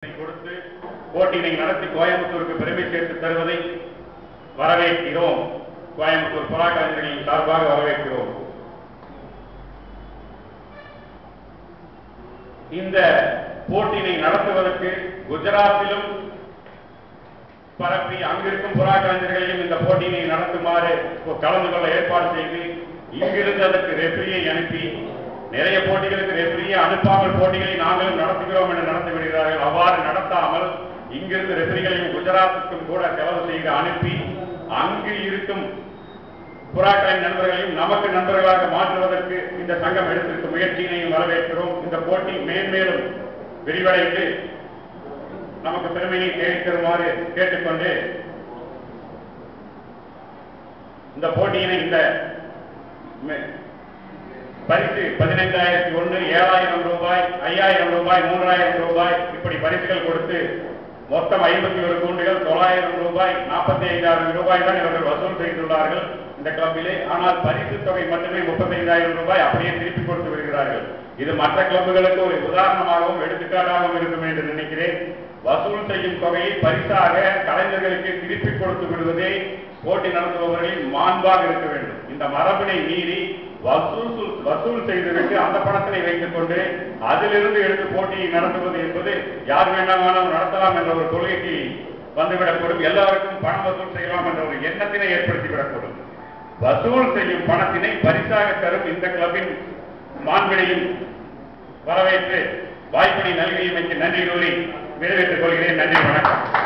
கொடுத்து போட்டியினை நடத்தி கோயம்புத்தூருக்கு பெருமை சேர்த்து தருவதை வரவேற்கிறோம். கோயம்புத்தூர் புறா கலைஞர்களின் சார்பாக வரவேற்கிறோம். இந்த போட்டியினை நடத்துவதற்கு குஜராத்திலும் பரப்பி அங்கிருக்கும் புறா கலைஞர்களையும் இந்த போட்டியினை நடத்துமாறு கலந்து கொள்ள ஏற்பாடு செய்து இங்கிருந்து அதற்கு ரெஃபரியை அனுப்பி நிறைய போட்டிகளுக்கு ரெஃபரியை அனுப்பாமல் போட்டிகளை நாங்களும் நடத்துகிறோம் என்று நடத்தி விடுகிறார்கள். அவ்வாறு நடத்தாமல் இங்கிருந்து ரெஃபரிகளையும் குஜராத்துக்கும் கூட செலவு செய்து அனுப்பி அங்கு இருக்கும் புறாக்களை நண்பர்களையும் நமக்கு நண்பர்களாக மாற்றுவதற்கு இந்த சங்கம் எடுத்திருக்கும் முயற்சியினையும் வரவேற்கிறோம். இந்த போட்டி மேன்மேலும் விரிவடைந்து நமக்கு பெருமையை தேடித் தருமாறு கேட்டுக்கொண்டு இந்த போட்டியினை இந்த பரிசு 15,001, 7,000 ரூபாய், 5,000 ரூபாய், 3,000 ரூபாய் இப்படி பரிசுகள் கொடுத்து மொத்தம் 51 கூண்டுகள் 900 ரூபாய், 45,000 ரூபாய் தான் இவர்கள் வசூல் செய்துள்ளார்கள் இந்த கிளப்பிலே. ஆனால் பரிசு தொகை மட்டுமே 35,000 ரூபாய் அப்படியே திருப்பி கொடுத்து வருகிறார்கள். இது மற்ற கிளப்புகளுக்கு ஒரு உதாரணமாகவும் எடுத்துக்காட்டாகவும் இருக்கும் என்று நினைக்கிறேன். வசூல் செய்யும் தொகையை பரிசாக கலைஞர்களுக்கு திருப்பி கொடுத்து விடுவதே போட்டி நடத்துபவர்களின் மாண்பாக இருக்க வேண்டும். இந்த மரபினை மீறி வசூல் செய்துவிட்டு அந்த பணத்தினை வைத்துக் கொண்டு அதிலிருந்து எடுத்து போட்டியை நடத்துவது என்பது யார் வேண்டாமானாலும் நடத்தலாம் என்ற ஒரு கொள்கைக்கு வந்துவிடக்கூடும். எல்லாருக்கும் பணம் வசூல் செய்யலாம் என்ற ஒரு எண்ணத்தினை ஏற்படுத்திவிடக்கூடும். வசூல் செய்யும் பணத்தினை பரிசாக தரும் இந்த கிளப்பின் மாண்பினையும் வரவேற்று வாய்ப்பினை நல்கியமைக்கு நன்றி கூறி விடைபெற்றுக் கொள்கிறேன். நன்றி, வணக்கம்.